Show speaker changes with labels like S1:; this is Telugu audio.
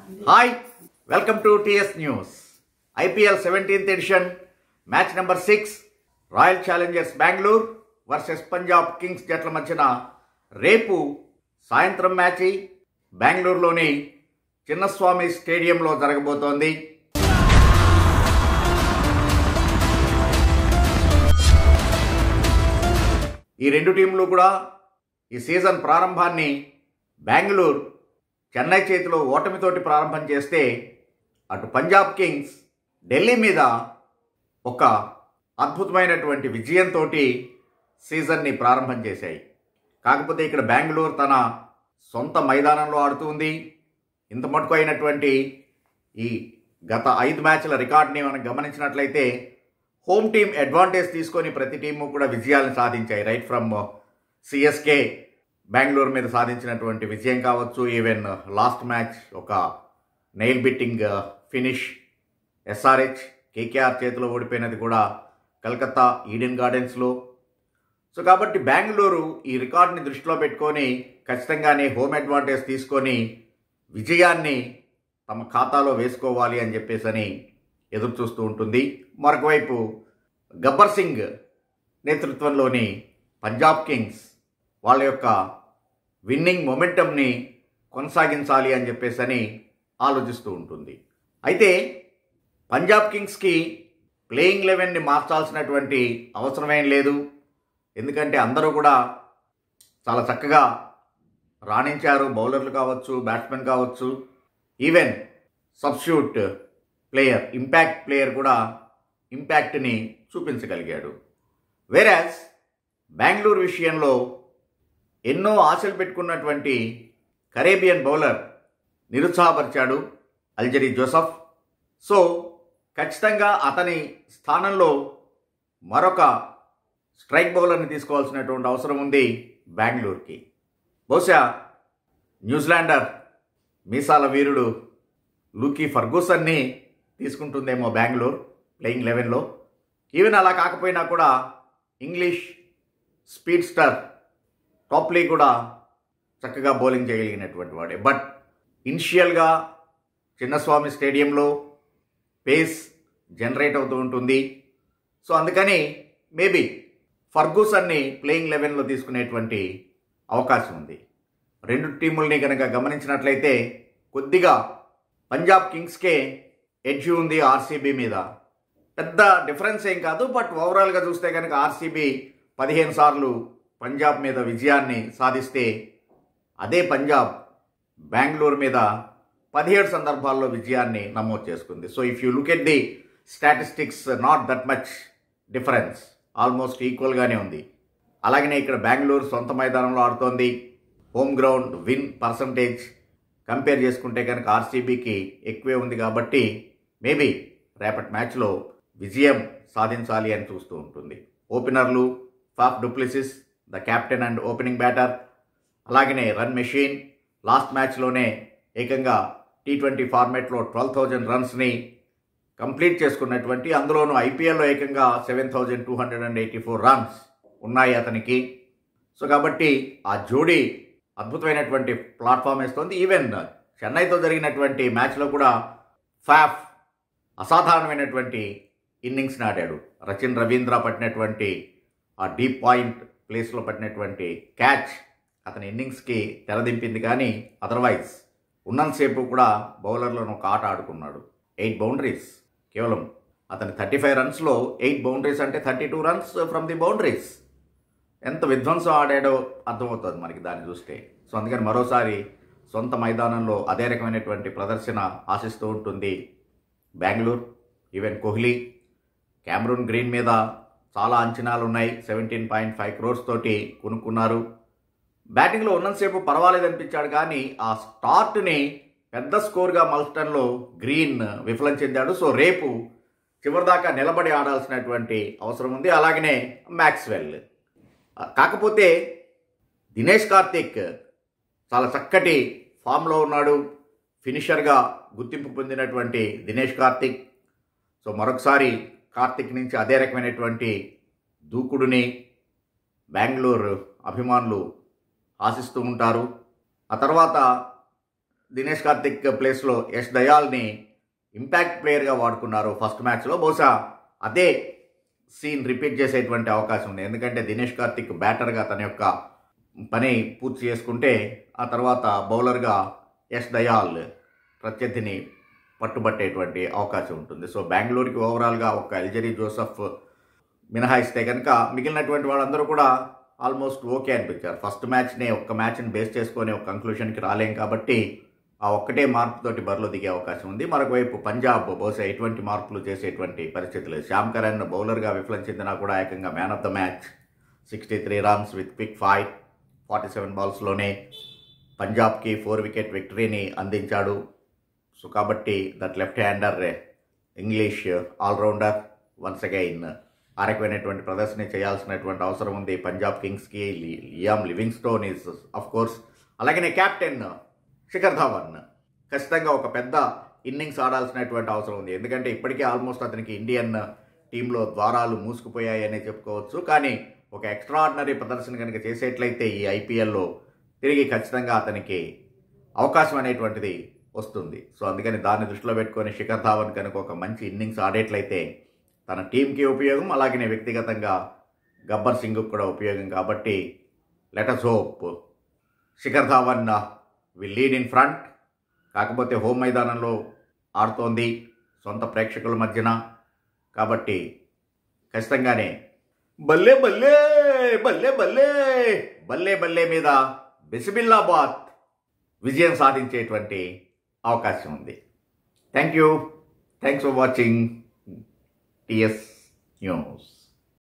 S1: Hi, welcome to TS News. IPL 17th edition, match number 6, Royal Challengers Bangalore versus Punjab Kings జట్ల మధ్యన రేపు సాయంత్రం మ్యాచ్ బెంగళూరులోని చిన్నస్వామి స్టేడియంలో జరగబోతోంది. ఈ రెండు టీంలు కూడా ఈ సీజన్ ప్రారంభాన్ని బెంగళూరు చెన్నై చేతిలో ఓటమితోటి ప్రారంభం చేస్తే అటు పంజాబ్ కింగ్స్ ఢిల్లీ మీద ఒక అద్భుతమైనటువంటి విజయంతో సీజన్ని ప్రారంభం చేశాయి. కాకపోతే ఇక్కడ బెంగళూరు తన సొంత మైదానంలో ఆడుతుంది. ఇంత మటుకు అయినటువంటి ఈ గత 5 మ్యాచ్ల రికార్డుని మనం గమనించినట్లయితే హోమ్ టీం అడ్వాంటేజ్ తీసుకొని ప్రతి టీము కూడా విజయాలను సాధించాయి. రైట్ ఫ్రమ్ సిఎస్కే బెంగళూరు మీద సాధించినటువంటి విజయం కావచ్చు, ఈవెన్ లాస్ట్ మ్యాచ్ ఒక నెయిల్ బిట్టింగ్ ఫినిష్ ఎస్ఆర్హెచ్ కేకేఆర్ చేతిలో ఓడిపోయినది కూడా కలకత్తా ఈడెన్ గార్డెన్స్లో. సో కాబట్టి బెంగళూరు ఈ రికార్డుని దృష్టిలో పెట్టుకొని ఖచ్చితంగానే హోమ్ అడ్వాంటేజ్ తీసుకొని విజయాన్ని తమ ఖాతాలో వేసుకోవాలి అని చెప్పేసి ఎదురు చూస్తూ ఉంటుంది. మరొకవైపు గబ్బర్ సింగ్ నేతృత్వంలోని పంజాబ్ కింగ్స్ వాళ్ళ యొక్క విన్నింగ్ మొమెంటమ్ని కొనసాగించాలి అని చెప్పేసి ఆలోచిస్తూ ఉంటుంది. అయితే పంజాబ్ కింగ్స్కి ప్లేయింగ్ 11ని మార్చాల్సినటువంటి అవసరమేం లేదు. ఎందుకంటే అందరూ కూడా చాలా చక్కగా రాణించారు. బౌలర్లు కావచ్చు, బ్యాట్స్మెన్ కావచ్చు, even substitute player, impact player కూడా ఇంపాక్ట్ని చూపించగలిగాడు. వేరాజ్ బెంగళూరు విషయంలో ఎన్నో ఆశలు పెట్టుకున్నటువంటి కరేబియన్ బౌలర్ నిరుత్సాహపరిచాడు అల్జరీ జోసెఫ్. సో ఖచ్చితంగా అతని స్థానంలో మరొక స్ట్రైక్ బౌలర్ని తీసుకోవాల్సినటువంటి అవసరం ఉంది బెంగళూరుకి. బహుశా న్యూజిలాండర్ మీసాల వీరుడు లూకీ ఫర్గూసన్ని తీసుకుంటుందేమో బెంగళూరు ప్లేయింగ్ 11లో. ఈవెన్ అలా కాకపోయినా కూడా ఇంగ్లీష్ స్పీడ్ స్టార్ టాప్లీ కూడా చక్కగా బౌలింగ్ చేయగలిగినటువంటి వాడే. బట్ ఇనిషియల్గా చిన్నస్వామి స్టేడియంలో పేస్ జనరేట్ అవుతూ ఉంటుంది. సో అందుకని మేబీ ఫర్గూసన్ని ప్లేయింగ్ 11లో తీసుకునేటువంటి అవకాశం ఉంది. రెండు టీముల్ని కనుక గమనించినట్లయితే కొద్దిగా పంజాబ్ కింగ్స్కే ఎడ్జ్ ఉంది ఆర్సీబీ మీద. పెద్ద డిఫరెన్స్ ఏం కాదు, బట్ ఓవరాల్గా చూస్తే కనుక ఆర్సీబీ 15 సార్లు పంజాబ్ మీద విజయాన్ని సాధిస్తే అదే పంజాబ్ బెంగళూరు మీద 17 సందర్భాల్లో విజయాన్ని నమోదు చేసుకుంది. So if you look at the statistics, not that much difference, almost ఈక్వల్గానే ఉంది. అలాగనే ఇక్కడ బెంగళూరు సొంత మైదానంలో ఆడుతోంది. Home ground win percentage compare చేసుకుంటే కనుక ఆర్సీబీకి ఎక్కువే ఉంది. కాబట్టి మేబీ రేపటి మ్యాచ్లో విజయం సాధించాలి అని చూస్తూ ఉంటుంది. ఓపెనర్లు Faf du Plessis the captain and opening batter, అలాగనే రన్ మెషిన్ లాస్ట్ మ్యాచ్లోనే ఏకంగా T20 ఫార్మాట్లో 12,000 రన్స్ని కంప్లీట్ చేసుకున్నటువంటి, అందులోనూ ఐపీఎల్లో ఏకంగా 7,284 రన్స్ ఉన్నాయి అతనికి. సో కాబట్టి ఆ జోడీ అద్భుతమైనటువంటి ప్లాట్ఫామ్ వేస్తోంది. ఈవెన్ చెన్నైతో జరిగినటువంటి మ్యాచ్లో కూడా ఫాఫ్ అసాధారణమైనటువంటి ఇన్నింగ్స్ని ఆడాడు. రచిన్ రవీంద్ర పట్టినటువంటి ఆ డీప్ పాయింట్ ప్లేస్లో పట్టినటువంటి క్యాచ్ అతని ఇన్నింగ్స్కి తెరదింపింది. కానీ అదర్వైజ్ ఉన్నంతసేపు కూడా బౌలర్లను ఒక ఆట ఆడుకున్నాడు. 8 బౌండరీస్ కేవలం అతని 35 రన్స్లో 8 బౌండరీస్ అంటే 32 రన్స్ ఫ్రమ్ ది బౌండరీస్. ఎంత విధ్వంసం ఆడాడో అర్థమవుతుంది మనకి దాన్ని చూస్తే. సో అందుకని మరోసారి సొంత మైదానంలో అదే రకమైనటువంటి ప్రదర్శన ఆశిస్తూ ఉంటుంది Bengaluru. Even Kohli Cameron green మీద చాలా అంచనాలు ఉన్నాయి. 17.5 crores తోటి కొనుక్కున్నారు. బ్యాటింగ్లో ఉన్నంతసేపు పర్వాలేదు అనిపించాడు, కానీ ఆ స్టార్ట్ని పెద్ద స్కోర్గా మలచడంలో గ్రీన్ విఫలం చెందాడు. సో రేపు చివరిదాకా నిలబడి ఆడాల్సినటువంటి అవసరం ఉంది. అలాగనే మ్యాక్స్వెల్. కాకపోతే దినేష్ కార్తిక్ చాలా చక్కటి ఫామ్లో ఉన్నాడు. ఫినిషర్గా గుర్తింపు పొందినటువంటి దినేష్ కార్తిక్. సో మరొకసారి కార్తిక్ నుంచి అదే రకమైనటువంటి దూకుడుని బెంగళూరు అభిమానులు ఆశిస్తూ ఉంటారు. ఆ తర్వాత దినేష్ కార్తిక్ ప్లేస్లో యష్ దయాల్ని ఇంపాక్ట్ ప్లేయర్గా వాడుకున్నారు ఫస్ట్ మ్యాచ్లో. బహుశా అదే సీన్ రిపీట్ చేసేటువంటి అవకాశం ఉంది. ఎందుకంటే దినేష్ కార్తిక్ బ్యాటర్గా తన యొక్క పని పూర్తి చేసుకుంటే ఆ తర్వాత బౌలర్గా యష్ దయాల్ ప్రత్యర్థిని పట్టుబట్టేటువంటి అవకాశం ఉంటుంది. సో బెంగళూరుకి ఓవరాల్గా ఒక ఎల్జరీ జోసెఫ్ మినహాయిస్తే కనుక మిగిలినటువంటి వాళ్ళందరూ కూడా ఆల్మోస్ట్ ఓకే అనిపించారు. ఫస్ట్ ఒక్క మ్యాచ్ని బేస్ చేసుకొని ఒక కంక్లూషన్కి రాలేం కాబట్టి ఆ ఒక్కటే మార్పుతోటి బరిలో దిగే అవకాశం ఉంది. మరొక వైపు పంజాబ్ బహుశా ఎటువంటి మార్పులు చేసేటువంటి పరిస్థితి లేదు. శ్యామ్ కరణ్ బౌలర్గా విఫలం చెందినా కూడా ఏకంగా man of the match 63 runs with quick fight 47 బాల్స్లోనే పంజాబ్కి 4 వికెట్ విక్టరీని అందించాడు. సో కాబట్టి that left hander English allrounder once again ఆ రకమైనటువంటి ప్రదర్శన చేయాల్సినటువంటి అవసరం ఉంది పంజాబ్ కింగ్స్కి. Liam Livingstone is of course, అలాగనే కెప్టెన్ శిఖర్ ధవన్ ఖచ్చితంగా ఒక పెద్ద ఇన్నింగ్స్ ఆడాల్సినటువంటి అవసరం ఉంది. ఎందుకంటే ఇప్పటికే ఆల్మోస్ట్ అతనికి ఇండియన్ టీంలో ద్వారాలు మూసుకుపోయాయనే చెప్పుకోవచ్చు. కానీ ఒక ఎక్స్ట్రాడినరీ ప్రదర్శన కనుక చేసేట్లయితే ఈ ఐపీఎల్లో తిరిగి ఖచ్చితంగా అతనికి అవకాశం అనేటువంటిది వస్తుంది. సో అందుకని దాన్ని దృష్టిలో పెట్టుకొని శిఖర్ ధవన్ కనుక ఒక మంచి ఇన్నింగ్స్ ఆడేట్లయితే తన టీంకి ఉపయోగం, అలాగనే వ్యక్తిగతంగా గబ్బర్ సింగ్కి కూడా ఉపయోగం. కాబట్టి let us hope Shikhar Dhawan will lead in front. కాకపోతే హోమ్ మైదానంలో ఆడుతోంది, సొంత ప్రేక్షకుల మధ్యన, కాబట్టి ఖచ్చితంగానే బల్లే బల్లే బల్లే బల్లే బల్లే బల్లే మీద బిస్మిల్లాబాద్ విజయం సాధించేటువంటి అవకాశం ఉంది. Thanks for watching TS News.